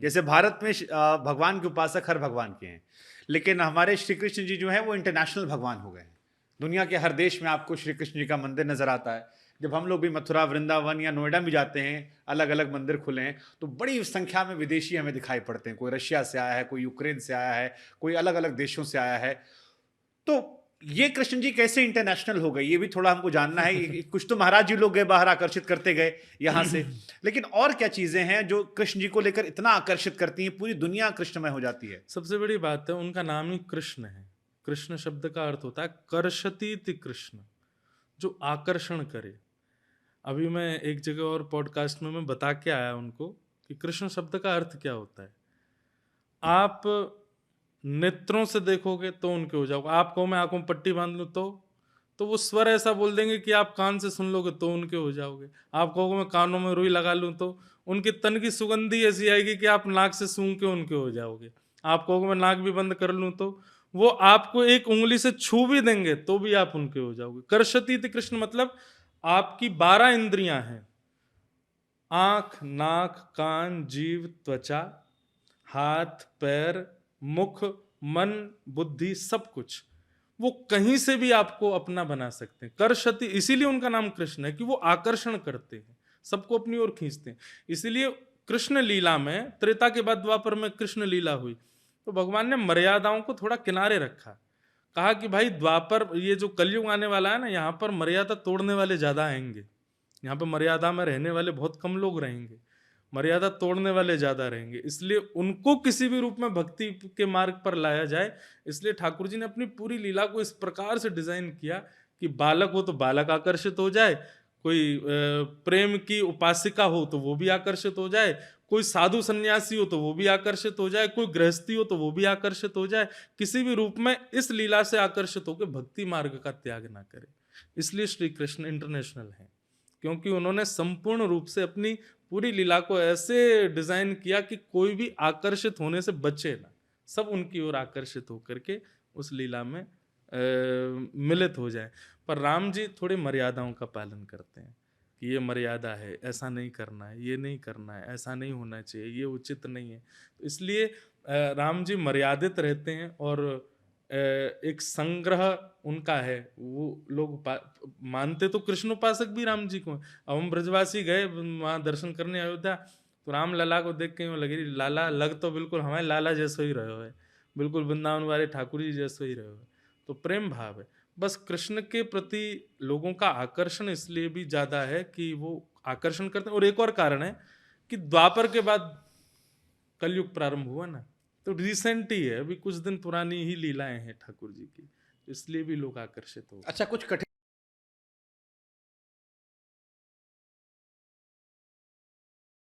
जैसे भारत में भगवान के उपासक हर भगवान के हैं, लेकिन हमारे श्री कृष्ण जी जो हैं वो इंटरनेशनल भगवान हो गए हैं। दुनिया के हर देश में आपको श्री कृष्ण जी का मंदिर नजर आता है। जब हम लोग भी मथुरा, वृंदावन या नोएडा में जाते हैं, अलग अलग मंदिर खुले हैं, तो बड़ी संख्या में विदेशी हमें दिखाई पड़ते हैं। कोई रशिया से आया है, कोई यूक्रेन से आया है, कोई अलग अलग देशों से आया है। तो ये कृष्ण जी कैसे इंटरनेशनल हो गए, ये भी थोड़ा हमको जानना है। कुछ तो महाराज जी लोग गए बाहर, आकर्षित करते गए यहाँ से, लेकिन और क्या चीजें हैं जो कृष्ण जी को लेकर इतना आकर्षित करती हैं, पूरी दुनिया कृष्णमय हो जाती है? सबसे बड़ी बात है उनका नाम ही कृष्ण है। कृष्ण शब्द का अर्थ होता है कर्षतीति कृष्ण, जो आकर्षण करे। अभी मैं एक जगह और पॉडकास्ट में मैं बता के आया उनको कि कृष्ण शब्द का अर्थ क्या होता है। आप नेत्रों से देखोगे तो उनके हो जाओगे। आप कहो मैं आंखों में पट्टी बांध लूं तो वो स्वर ऐसा बोल देंगे कि आप कान से सुन लोगे तो उनके हो जाओगे। आप कहोगे मैं कानों में रुई लगा लूं तो उनके तन की सुगंधी ऐसी आएगी कि आप नाक से सूंघ के उनके हो जाओगे। आप कहोगे मैं नाक भी बंद कर लूं तो वो आपको एक उंगली से छू भी देंगे तो भी आप उनके हो जाओगे। कर्षति कृष्ण मतलब आपकी 12 इंद्रियां हैं, आंख, नाक, कान, जीव, त्वचा, हाथ, पैर, मुख, मन, बुद्धि, सब कुछ वो कहीं से भी आपको अपना बना सकते हैं। कर्षति इसीलिए उनका नाम कृष्ण है कि वो आकर्षण करते हैं, सबको अपनी ओर खींचते हैं। इसीलिए कृष्ण लीला में, त्रेता के बाद द्वापर में कृष्ण लीला हुई तो भगवान ने मर्यादाओं को थोड़ा किनारे रखा। कहा कि भाई द्वापर, ये जो कलयुग आने वाला है ना, यहाँ पर मर्यादा तोड़ने वाले ज्यादा आएंगे। यहाँ पे मर्यादा में रहने वाले बहुत कम लोग रहेंगे, मर्यादा तोड़ने वाले ज्यादा रहेंगे। इसलिए उनको किसी भी रूप में भक्ति के मार्ग पर लाया जाए, इसलिए ठाकुर जी ने अपनी पूरी लीला को इस प्रकार से डिजाइन किया कि बालक हो तो बालक आकर्षित हो जाए, कोई प्रेम की उपासिका हो तो वो भी आकर्षित हो जाए, कोई साधु सन्यासी हो तो वो भी आकर्षित हो जाए, कोई गृहस्थी हो तो वो भी आकर्षित हो जाए। किसी भी रूप में इस लीला से आकर्षित होकर भक्ति मार्ग का त्याग ना करे। इसलिए श्री कृष्ण इंटरनेशनल है, क्योंकि उन्होंने संपूर्ण रूप से अपनी पूरी लीला को ऐसे डिजाइन किया कि कोई भी आकर्षित होने से बचे ना, सब उनकी ओर आकर्षित होकर के उस लीला में मिलित हो जाए। पर राम जी थोड़े मर्यादाओं का पालन करते हैं कि ये मर्यादा है, ऐसा नहीं करना है, ये नहीं करना है, ऐसा नहीं होना चाहिए, ये उचित नहीं है। तो इसलिए राम जी मर्यादित रहते हैं और एक संग्रह उनका है। वो लोग मानते तो कृष्ण उपासक भी राम जी को। अब हम ब्रजवासी गए वहाँ दर्शन करने अयोध्या, तो राम लला को देख के यूँ लगे लाला लग तो बिल्कुल हमारे लाला जैसे ही रहे है, बिल्कुल वृंदावन वाले ठाकुर जी जैसे ही रहे हो। तो प्रेम भाव है। बस कृष्ण के प्रति लोगों का आकर्षण इसलिए भी ज्यादा है कि वो आकर्षण करते हैं। और एक और कारण है कि द्वापर के बाद कलयुग प्रारंभ हुआ ना, तो रिसेंट ही है, अभी कुछ दिन पुरानी ही लीलाएं हैं ठाकुर जी की, इसलिए भी लोग आकर्षित हो गए। अच्छा, कुछ कठिन